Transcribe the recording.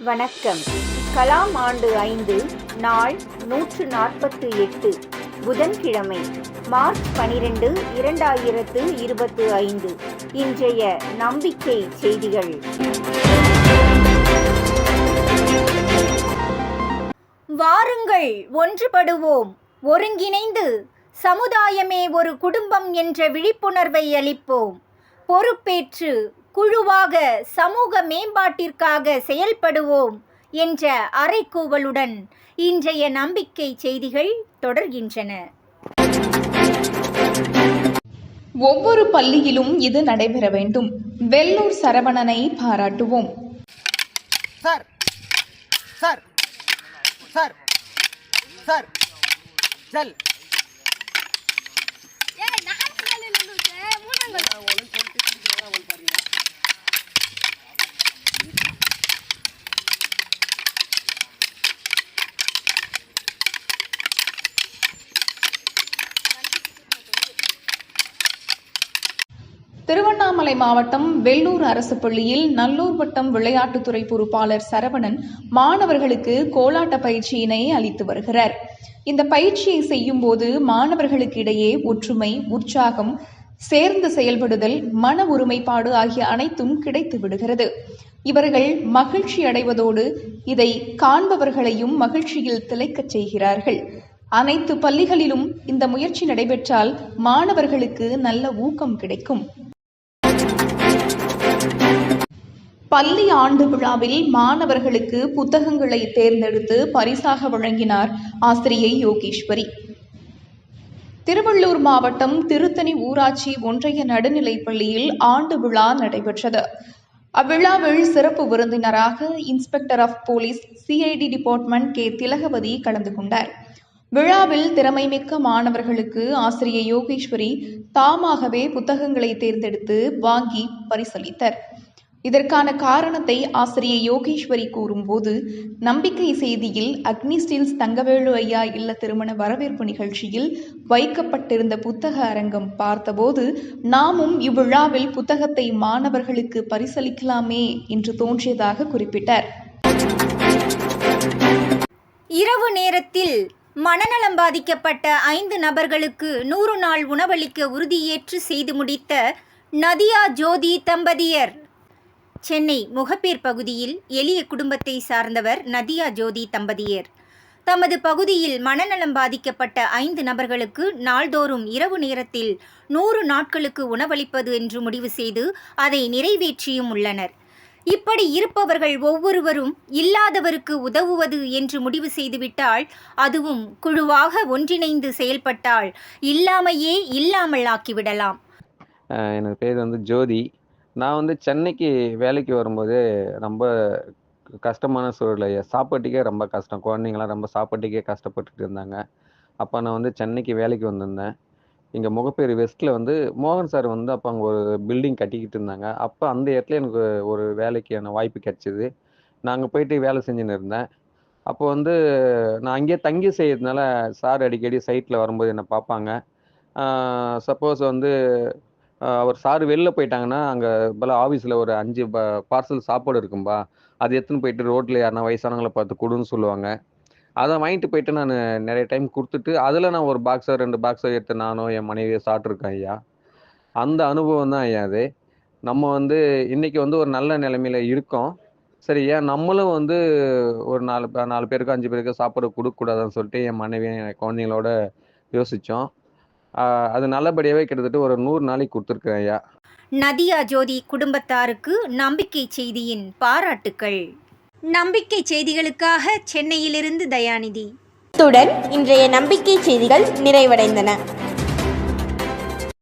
வணக்கம். கலாம் ஆண்டு 5 நாள் 148 புதன்கிழமை மார்ச் 12, 2025. இன்றைய நம்பிக்கை செய்திகள். வாருங்கள், ஒன்றுபடுவோம், ஒருங்கிணைந்து சமுதாயமே ஒரு குடும்பம் என்ற விழிப்புணர்வை அளிப்போம். பொறுப்பேற்று குழுவாக சமூக மேம்பாட்டிற்காக செயல்படுவோம் என்ற அறைகூவலுடன் இன்றைய நம்பிக்கை செய்திகள் தொடர்கின்றன. ஒவ்வொரு பள்ளியிலும் இது நடைபெற வேண்டும். வெள்ளூர் சரவணனை பாராட்டுவோம். சார் சார் சார் சார் ஜல் திருவண்ணாமலை மாவட்டம் வெள்ளூர் அரசு பள்ளியில் நல்லூர் வட்டம் விளையாட்டுத்துறை பொறுப்பாளர் சரவணன் மாணவர்களுக்கு கோலாட்ட பயிற்சியினை அளித்து வருகிறார். இந்த பயிற்சியை செய்யும் போது மாணவர்களுக்கு இடையே ஒற்றுமை, உற்சாகம், சேர்ந்து செயல்படுதல், மன ஒருமைப்பாடு ஆகிய அனைத்தும் கிடைத்து விடுகிறது. இவர்கள் மகிழ்ச்சி அடைவதோடு இதை காண்பவர்களையும் மகிழ்ச்சியில் திளைக்கச் செய்கிறார்கள். அனைத்து பள்ளிகளிலும் இந்த முயற்சி நடைபெற்றால் மாணவர்களுக்கு நல்ல ஊக்கம் கிடைக்கும். பள்ளி ஆண்டு விழாவில் மாணவர்களுக்கு புத்தகங்களை தேர்ந்தெடுத்து பரிசாக வழங்கினார் ஆசிரியை யோகேஸ்வரி. திருவள்ளூர் மாவட்டம் திருத்தணி ஊராட்சி ஒன்றிய நடுநிலைப் பள்ளியில் ஆண்டு விழா நடைபெற்றது. அவ்விழாவில் சிறப்பு விருந்தினராக inspector of police CID department K. Thilagavathi கலந்து கொண்டார். விழாவில் திறமைமிக்க மாணவர்களுக்கு ஆசிரியை யோகேஸ்வரி தாமாகவே புத்தகங்களை தேர்ந்தெடுத்து வாங்கி பரிசளித்தார். இதற்கான காரணத்தை ஆசிரியை யோகேஸ்வரி கூறும்போது, நம்பிக்கை செய்தியில் அக்னி ஸ்டீல்ஸ் தங்கவேலு ஐயா இல்ல திருமண வரவேற்பு நிகழ்ச்சியில் வைக்கப்பட்டிருந்த புத்தக அரங்கம் பார்த்தபோது நாமும் இவ்விழாவில் புத்தகத்தை மாணவர்களுக்கு பரிசளிக்கலாமே என்று தோன்றியதாக குறிப்பிட்டார். இரவு நேரத்தில் மனநலம் பாதிக்கப்பட்ட 5 நபர்களுக்கு 100 நாள் உணவளிக்க உறுதியேற்று செய்து முடித்த நதியா ஜோதி தம்பதியர். சென்னை முகப்பேர் பகுதியில் எளிய குடும்பத்தை சார்ந்தவர் நதியா ஜோதி தம்பதியர். தமது பகுதியில் மனநலம் பாதிக்கப்பட்ட 5 நபர்களுக்கு நாள்தோறும் இரவு நேரத்தில் 100 நாட்களுக்கு உணவளிப்பது என்று முடிவு செய்து அதை நிறைவேற்றியும் உள்ளனர். இப்படி இருப்பவர்கள் ஒவ்வொருவரும் இல்லாதவருக்கு உதவுவது என்று முடிவு செய்துவிட்டால், அதுவும் குழுவாக ஒன்றிணைந்து செயல்பட்டால் இல்லாமையே இல்லாமல் ஆக்கிவிடலாம். எனக்கு பேர் ஜோதி. நான் சென்னைக்கு வேலைக்கு வரும்போது ரொம்ப கஷ்டமான சூழ்நிலை, சாப்பாட்டுக்கே ரொம்ப கஷ்டம். குழந்தைங்களாம் ரொம்ப சாப்பாட்டுக்கே கஷ்டப்பட்டுட்டு இருந்தாங்க. அப்போ நான் சென்னைக்கு வேலைக்கு வந்திருந்தேன். இங்கே முகப்பேர் வெஸ்ட்டில் மோகன் சார் அப்போ அங்கே ஒரு பில்டிங் கட்டிக்கிட்டு இருந்தாங்க. அப்போ அந்த இடத்துல எனக்கு ஒரு வேலைக்கான வாய்ப்பு கிடைச்சிது. நான் அங்கே போயிட்டு வேலை செஞ்சுன்னு இருந்தேன். அப்போ நான் அங்கேயே தங்கி செய்யறதுனால சார் அடிக்கடி சைட்டில் வரும்போது என்னை பார்ப்பாங்க. சப்போஸ் அவர் சார் வெளில போயிட்டாங்கன்னா அங்கே போல் ஆஃபீஸில் ஒரு 5 பார்சல் சாப்பாடு இருக்கும்பா, அது எடுத்துன்னு போயிட்டு ரோட்டில் யாருனா வயசானவங்களை பார்த்து கொடுன்னு சொல்லுவாங்க. அதை வாங்கிட்டு போயிட்டு நான் நிறைய டைம் கொடுத்துட்டு அதில் நான் ஒரு பாக்ஸோ 2 பாக்ஸோ எடுத்து நானும் என் மனைவியை சாப்பிட்ருக்கேன் ஐயா. அந்த அனுபவம் தான் ஐயா அது. நம்ம இன்றைக்கி ஒரு நல்ல நிலைமையில் இருக்கோம். சரி, ஏன் நம்மளும் ஒரு 4 பேருக்கு 5 பேருக்கு சாப்பாடு கொடுக்கக்கூடாதுன்னு சொல்லிட்டு என் மனைவியும் என் குழந்தைங்களோட யோசித்தோம். அது நல்லபடியாகவே கிட்டத்தட்ட ஒரு 100 நாளைக்கு கொடுத்துருக்கேன் ஐயா. நதியா ஜோதி குடும்பத்தாருக்கு நம்பிக்கை செய்தியின் பாராட்டுக்கள். நம்பிக்கை செய்திகளுக்காக சென்னையிலிருந்து தயாநிதி. இத்துடன் இன்றைய நம்பிக்கை செய்திகள் நிறைவடைந்தன.